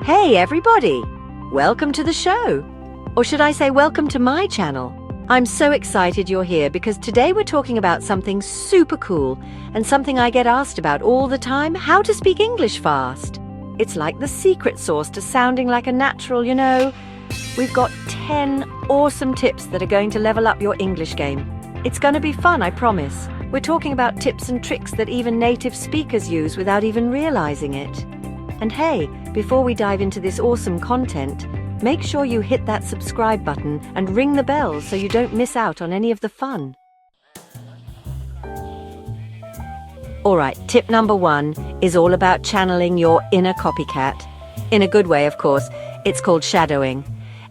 Hey everybody! Welcome to the show! Or should I say welcome to my channel? I'm so excited you're here because today we're talking about something super cool and something I get asked about all the time: how to speak English fast. It's like the secret sauce to sounding like a natural, you know. We've got 10 awesome tips that are going to level up your English game. It's going to be fun, I promise. We're talking about tips and tricks that even native speakers use without even realizing it. And hey, before we dive into this awesome content, make sure you hit that subscribe button and ring the bell so you don't miss out on any of the fun. Alright, tip number 1 is all about channeling your inner copycat. In a good way, of course. It's called shadowing.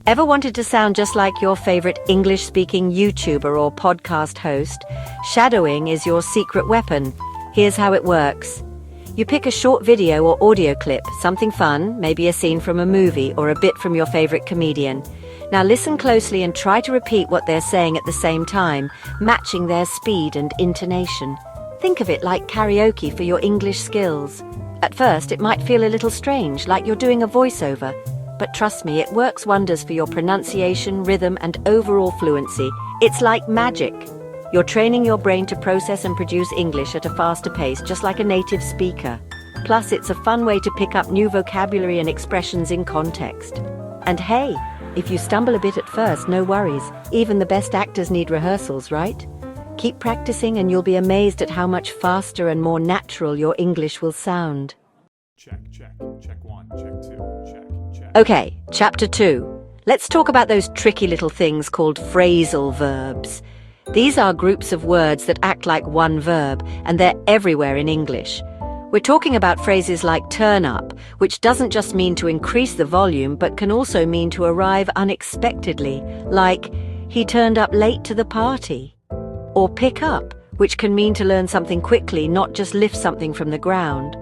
Ever wanted to sound just like your favorite English-speaking YouTuber or podcast host? Shadowing is your secret weapon. Here's how it works. You pick a short video or audio clip, something fun, maybe a scene from a movie or a bit from your favorite comedian. Now listen closely and try to repeat what they're saying at the same time, matching their speed and intonation. Think of it like karaoke for your English skills. At first, it might feel a little strange, like you're doing a voiceover. But trust me, it works wonders for your pronunciation, rhythm, and overall fluency. It's like magic. You're training your brain to process and produce English at a faster pace, just like a native speaker. Plus, it's a fun way to pick up new vocabulary and expressions in context. And hey, if you stumble a bit at first, no worries. Even the best actors need rehearsals, right? Keep practicing and you'll be amazed at how much faster and more natural your English will sound. Check 1, check 2, check. Okay, chapter 2. Let's talk about those tricky little things called phrasal verbs. These are groups of words that act like one verb, and they're everywhere in English. We're talking about phrases like turn up, which doesn't just mean to increase the volume, but can also mean to arrive unexpectedly, like, he turned up late to the party. Or pick up, which can mean to learn something quickly, not just lift something from the ground.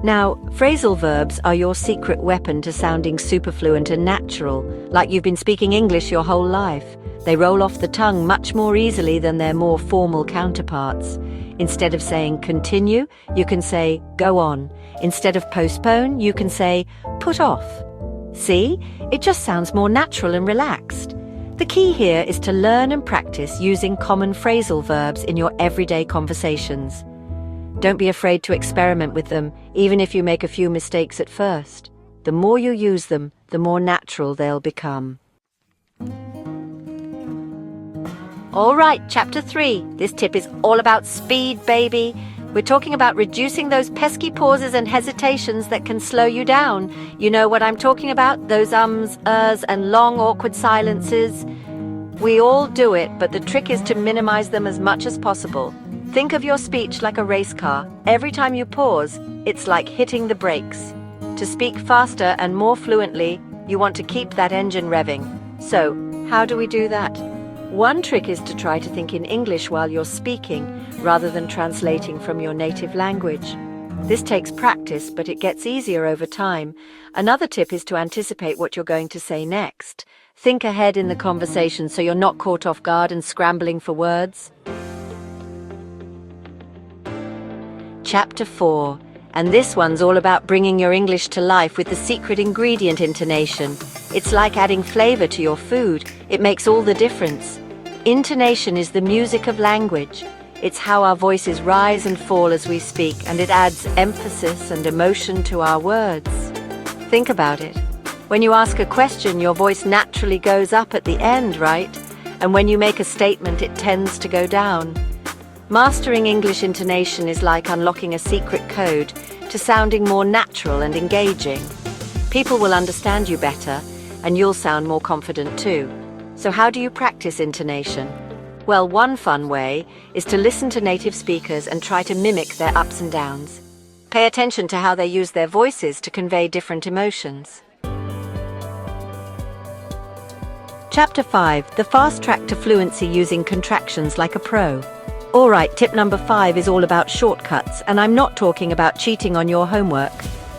Now, phrasal verbs are your secret weapon to sounding superfluent and natural, like you've been speaking English your whole life. They roll off the tongue much more easily than their more formal counterparts. Instead of saying continue, you can say go on. Instead of postpone, you can say put off. See? It just sounds more natural and relaxed. The key here is to learn and practice using common phrasal verbs in your everyday conversations. Don't be afraid to experiment with them, even if you make a few mistakes at first. The more you use them, the more natural they'll become. All right, chapter 3. This tip is all about speed, baby. We're talking about reducing those pesky pauses and hesitations that can slow you down. You know what I'm talking about? Those ums, ers, and long, awkward silences. We all do it, but the trick is to minimize them as much as possible. Think of your speech like a race car. Every time you pause, it's like hitting the brakes. To speak faster and more fluently, you want to keep that engine revving. So, how do we do that? One trick is to try to think in English while you're speaking, rather than translating from your native language. This takes practice, but it gets easier over time. Another tip is to anticipate what you're going to say next. Think ahead in the conversation so you're not caught off guard and scrambling for words. Chapter 4. And this one's all about bringing your English to life with the secret ingredient intonation. It's like adding flavor to your food. It makes all the difference. Intonation is the music of language. It's how our voices rise and fall as we speak, and it adds emphasis and emotion to our words. Think about it. When you ask a question, your voice naturally goes up at the end, right? And when you make a statement, it tends to go down. Mastering English intonation is like unlocking a secret code to sounding more natural and engaging. People will understand you better, and you'll sound more confident too. So how do you practice intonation? Well, one fun way is to listen to native speakers and try to mimic their ups and downs. Pay attention to how they use their voices to convey different emotions. Chapter 5. The fast track to fluency using contractions like a pro. Alright, tip number 5 is all about shortcuts, and I'm not talking about cheating on your homework.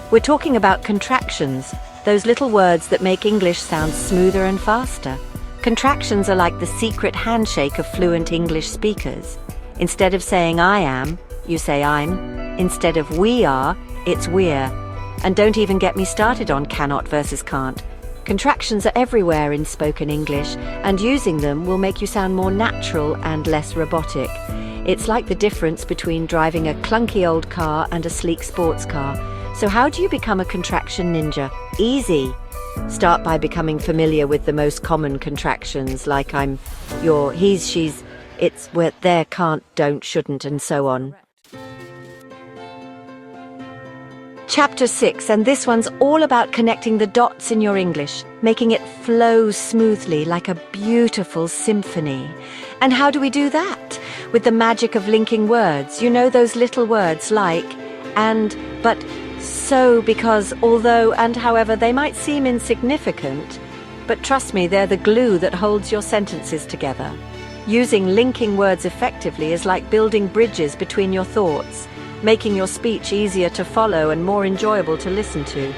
We're talking about contractions, those little words that make English sound smoother and faster. Contractions are like the secret handshake of fluent English speakers. Instead of saying I am, you say I'm. Instead of we are, it's we're. And don't even get me started on cannot versus can't. Contractions are everywhere in spoken English, and using them will make you sound more natural and less robotic. It's like the difference between driving a clunky old car and a sleek sports car. So how do you become a contraction ninja? Easy. Start by becoming familiar with the most common contractions, like I'm, your, he's, she's, it's, where, there, can't, don't, shouldn't, and so on. Chapter 6, and this one's all about connecting the dots in your English, making it flow smoothly like a beautiful symphony. And how do we do that? With the magic of linking words. You know those little words like, and, but, so, because, although, and however they might seem insignificant, but trust me, they're the glue that holds your sentences together. Using linking words effectively is like building bridges between your thoughts, making your speech easier to follow and more enjoyable to listen to.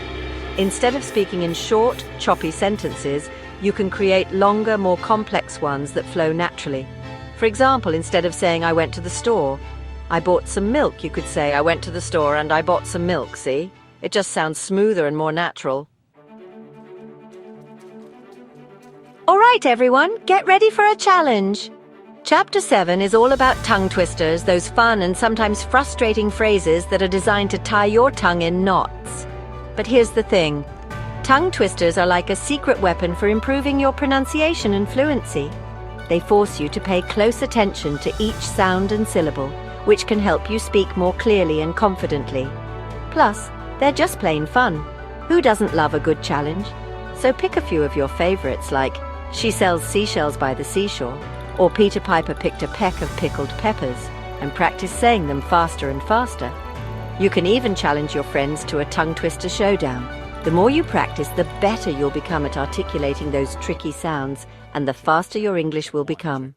Instead of speaking in short, choppy sentences, you can create longer, more complex ones that flow naturally. For example, instead of saying, I went to the store, I bought some milk, you could say, I went to the store and I bought some milk, see? It just sounds smoother and more natural. All right, everyone, get ready for a challenge. Chapter 7 is all about tongue twisters, those fun and sometimes frustrating phrases that are designed to tie your tongue in knots. But here's the thing. Tongue twisters are like a secret weapon for improving your pronunciation and fluency. They force you to pay close attention to each sound and syllable, which can help you speak more clearly and confidently. Plus, they're just plain fun. Who doesn't love a good challenge? So pick a few of your favorites like She sells seashells by the seashore, or Peter Piper picked a peck of pickled peppers, and practice saying them faster and faster. You can even challenge your friends to a tongue twister showdown. The more you practice, the better you'll become at articulating those tricky sounds, and the faster your English will become.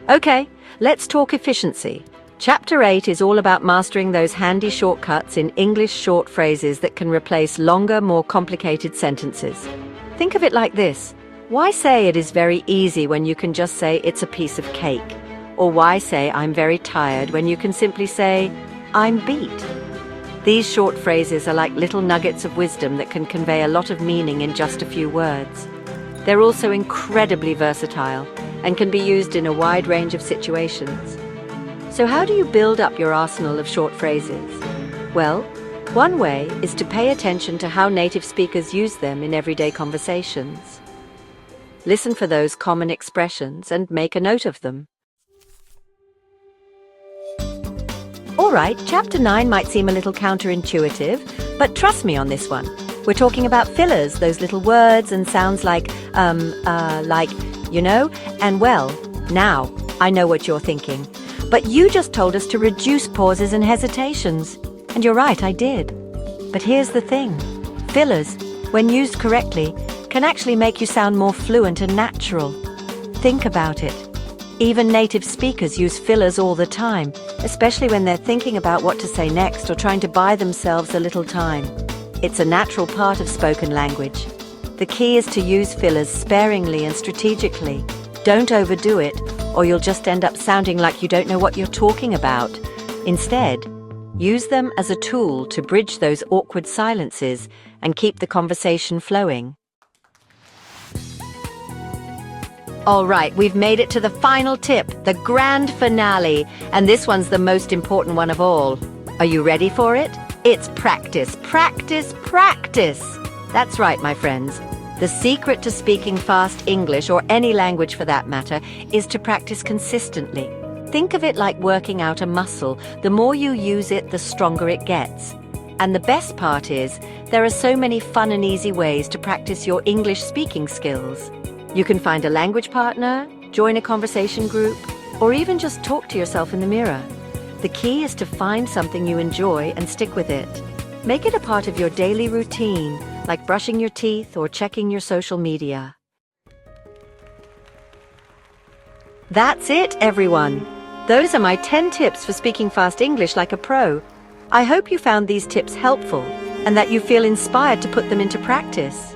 Okay, let's talk efficiency. Chapter 8 is all about mastering those handy shortcuts in English short phrases that can replace longer, more complicated sentences. Think of it like this. Why say it is very easy when you can just say it's a piece of cake? Or why say I'm very tired when you can simply say I'm beat? These short phrases are like little nuggets of wisdom that can convey a lot of meaning in just a few words. They're also incredibly versatile and can be used in a wide range of situations. So how do you build up your arsenal of short phrases? Well, one way is to pay attention to how native speakers use them in everyday conversations. Listen for those common expressions and make a note of them. All right, Chapter 9 might seem a little counterintuitive, but trust me on this one. We're talking about fillers, those little words and sounds like, you know, and well, now, I know what you're thinking. But you just told us to reduce pauses and hesitations. And you're right, I did. But here's the thing. Fillers, when used correctly, can actually make you sound more fluent and natural. Think about it. Even native speakers use fillers all the time, especially when they're thinking about what to say next or trying to buy themselves a little time. It's a natural part of spoken language. The key is to use fillers sparingly and strategically. Don't overdo it, or you'll just end up sounding like you don't know what you're talking about. Instead, use them as a tool to bridge those awkward silences and keep the conversation flowing. All right, we've made it to the final tip, the grand finale, and this one's the most important one of all. Are you ready for it? It's practice, practice, practice. That's right, my friends. The secret to speaking fast English, or any language for that matter, is to practice consistently. Think of it like working out a muscle. The more you use it, the stronger it gets. And the best part is, there are so many fun and easy ways to practice your English speaking skills. You can find a language partner, join a conversation group, or even just talk to yourself in the mirror. The key is to find something you enjoy and stick with it. Make it a part of your daily routine, like brushing your teeth or checking your social media. That's it, everyone. Those are my 10 tips for speaking fast English like a pro. I hope you found these tips helpful and that you feel inspired to put them into practice.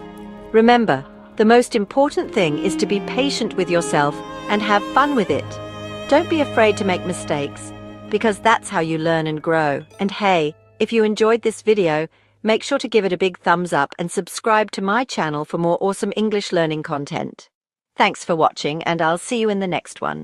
Remember, the most important thing is to be patient with yourself and have fun with it. Don't be afraid to make mistakes, because that's how you learn and grow. And hey, if you enjoyed this video, make sure to give it a big thumbs up and subscribe to my channel for more awesome English learning content. Thanks for watching, and I'll see you in the next one.